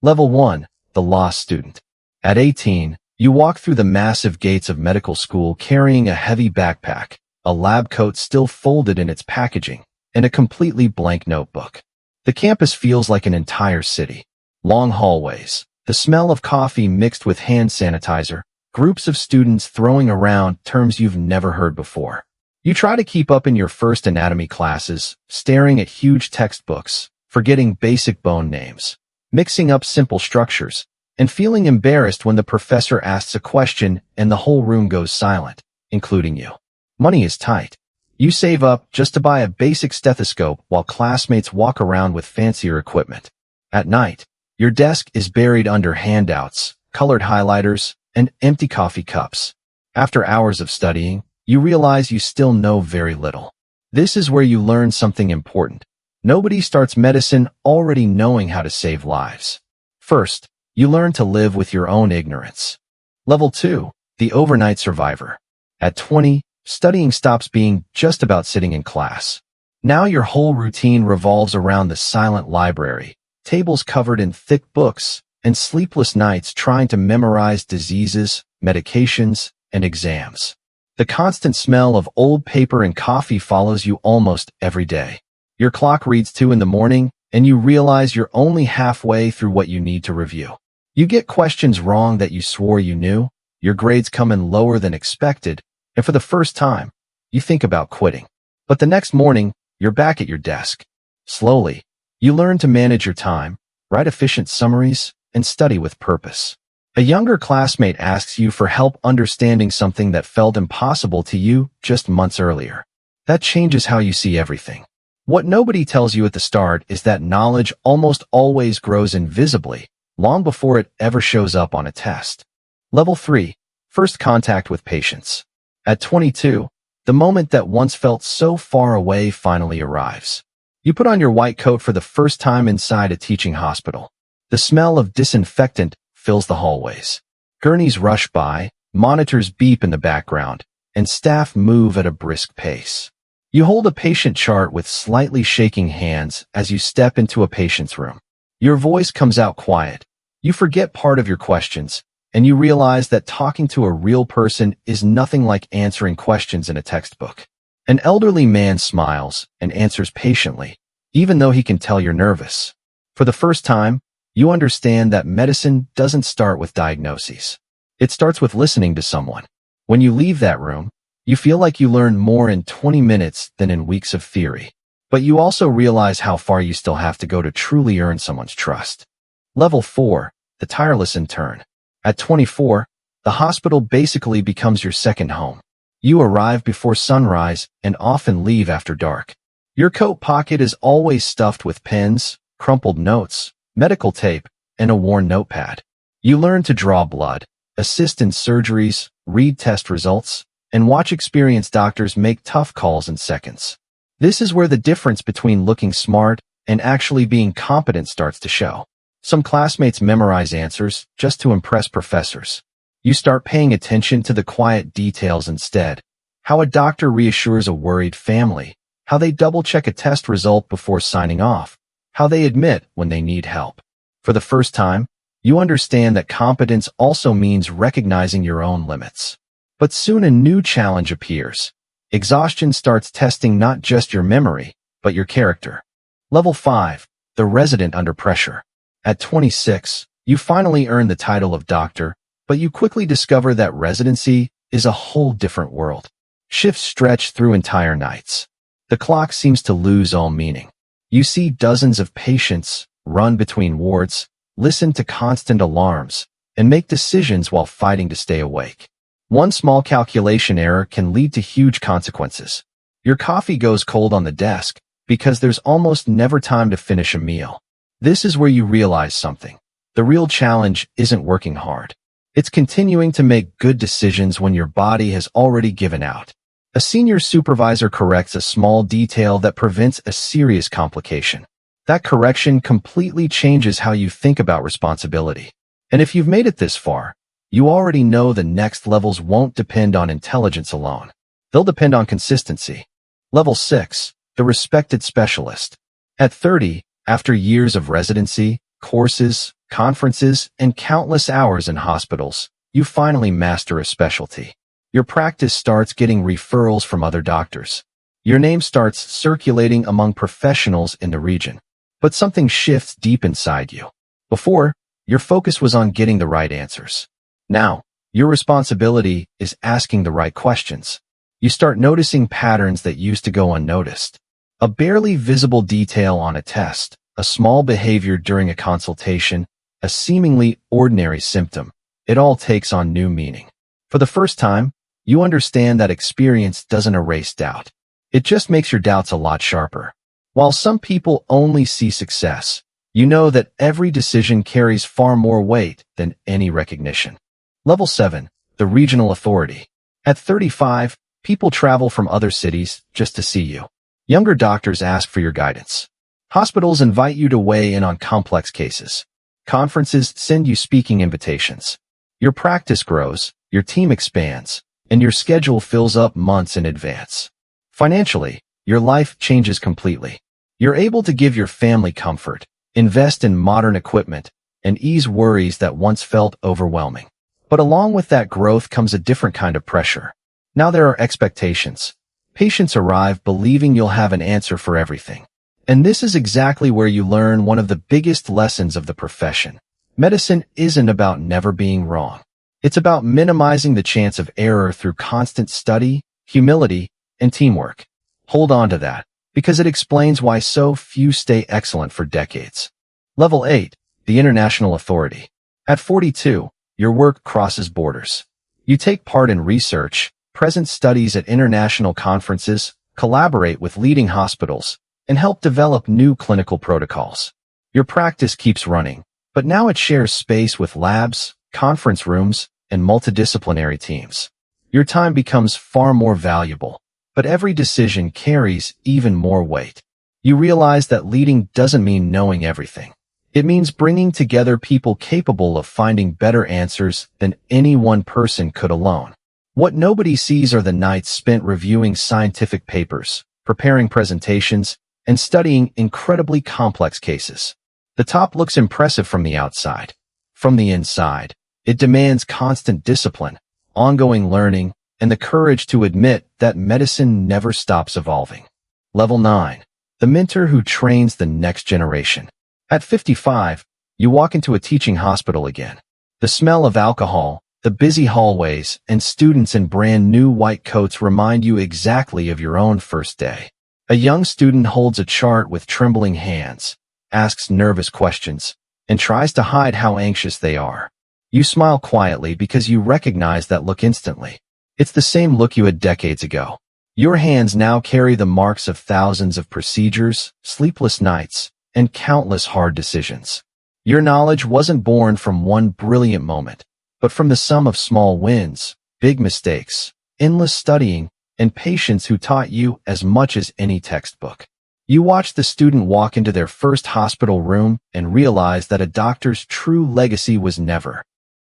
Level 1. The Law Student. At 18, you walk through the massive gates of medical school carrying a heavy backpack, a lab coat still folded in its packaging, and a completely blank notebook. The campus feels like an entire city. Long hallways, the smell of coffee mixed with hand sanitizer, groups of students throwing around terms you've never heard before. You try to keep up in your first anatomy classes, staring at huge textbooks, forgetting basic bone names, mixing up simple structures, and feeling embarrassed when the professor asks a question and the whole room goes silent, including you. Money is tight. You save up just to buy a basic stethoscope while classmates walk around with fancier equipment. At night, your desk is buried under handouts, colored highlighters, and empty coffee cups. After hours of studying, you realize you still know very little. This is where you learn something important. Nobody starts medicine already knowing how to save lives. First, you learn to live with your own ignorance. Level 2. The Overnight Survivor. At 20, studying stops being just about sitting in class. Now your whole routine revolves around the silent library, tables covered in thick books, and sleepless nights trying to memorize diseases, medications, and exams. The constant smell of old paper and coffee follows you almost every day. Your clock reads 2 in the morning, and you realize you're only halfway through what you need to review. You get questions wrong that you swore you knew, your grades come in lower than expected, and for the first time, you think about quitting. But the next morning, you're back at your desk. Slowly, you learn to manage your time, write efficient summaries, and study with purpose. A younger classmate asks you for help understanding something that felt impossible to you just months earlier. That changes how you see everything. What nobody tells you at the start is that knowledge almost always grows invisibly, long before it ever shows up on a test. Level 3. First contact with patients. At 22, the moment that once felt so far away finally arrives. You put on your white coat for the first time inside a teaching hospital. The smell of disinfectant fills the hallways. Gurneys rush by, monitors beep in the background, and staff move at a brisk pace. You hold a patient chart with slightly shaking hands as you step into a patient's room. Your voice comes out quiet. You forget part of your questions, and you realize that talking to a real person is nothing like answering questions in a textbook. An elderly man smiles and answers patiently, even though he can tell you're nervous. For the first time, you understand that medicine doesn't start with diagnoses. It starts with listening to someone. When you leave that room, you feel like you learned more in 20 minutes than in weeks of theory. But you also realize how far you still have to go to truly earn someone's trust. Level 4. The Tireless Intern. At 24, the hospital basically becomes your second home. You arrive before sunrise and often leave after dark. Your coat pocket is always stuffed with pens, crumpled notes, medical tape, and a worn notepad. You learn to draw blood, assist in surgeries, read test results, and watch experienced doctors make tough calls in seconds. This is where the difference between looking smart and actually being competent starts to show. Some classmates memorize answers just to impress professors. You start paying attention to the quiet details instead. How a doctor reassures a worried family, how they double-check a test result before signing off, how they admit when they need help. For the first time, you understand that competence also means recognizing your own limits. But soon a new challenge appears. Exhaustion starts testing not just your memory, but your character. Level 5. The Resident Under Pressure. At 26, you finally earn the title of doctor, but you quickly discover that residency is a whole different world. Shifts stretch through entire nights. The clock seems to lose all meaning. You see dozens of patients, run between wards, listen to constant alarms, and make decisions while fighting to stay awake. One small calculation error can lead to huge consequences. Your coffee goes cold on the desk because there's almost never time to finish a meal. This is where you realize something. The real challenge isn't working hard. It's continuing to make good decisions when your body has already given out. A senior supervisor corrects a small detail that prevents a serious complication. That correction completely changes how you think about responsibility. And if you've made it this far, you already know the next levels won't depend on intelligence alone. They'll depend on consistency. Level 6. The Respected Specialist. At 30, after years of residency, courses, conferences, and countless hours in hospitals, you finally master a specialty. Your practice starts getting referrals from other doctors. Your name starts circulating among professionals in the region. But something shifts deep inside you. Before, your focus was on getting the right answers. Now, your responsibility is asking the right questions. You start noticing patterns that used to go unnoticed. A barely visible detail on a test, a small behavior during a consultation, a seemingly ordinary symptom. It all takes on new meaning. For the first time, you understand that experience doesn't erase doubt. It just makes your doubts a lot sharper. While some people only see success, you know that every decision carries far more weight than any recognition. Level 7. The Regional Authority. At 35, people travel from other cities just to see you. Younger doctors ask for your guidance. Hospitals invite you to weigh in on complex cases. Conferences send you speaking invitations. Your practice grows, your team expands, and your schedule fills up months in advance. Financially, your life changes completely. You're able to give your family comfort, invest in modern equipment, and ease worries that once felt overwhelming. But along with that growth comes a different kind of pressure. Now there are expectations. Patients arrive believing you'll have an answer for everything. And this is exactly where you learn one of the biggest lessons of the profession. Medicine isn't about never being wrong. It's about minimizing the chance of error through constant study, humility, and teamwork. Hold on to that, because it explains why so few stay excellent for decades. Level 8. The International Authority. At 42, your work crosses borders. You take part in research, present studies at international conferences, collaborate with leading hospitals, and help develop new clinical protocols. Your practice keeps running, but now it shares space with labs, conference rooms, and multidisciplinary teams. Your time becomes far more valuable, but every decision carries even more weight. You realize that leading doesn't mean knowing everything. It means bringing together people capable of finding better answers than any one person could alone. What nobody sees are the nights spent reviewing scientific papers, preparing presentations, and studying incredibly complex cases. The top looks impressive from the outside. From the inside, it demands constant discipline, ongoing learning, and the courage to admit that medicine never stops evolving. Level 9. The mentor who trains the next generation. At 55, you walk into a teaching hospital again. The smell of alcohol, the busy hallways, and students in brand new white coats remind you exactly of your own first day. A young student holds a chart with trembling hands, asks nervous questions, and tries to hide how anxious they are. You smile quietly because you recognize that look instantly. It's the same look you had decades ago. Your hands now carry the marks of thousands of procedures, sleepless nights, and countless hard decisions. Your knowledge wasn't born from one brilliant moment, but from the sum of small wins, big mistakes, endless studying, and patience who taught you as much as any textbook. You watch the student walk into their first hospital room and realize that a doctor's true legacy was never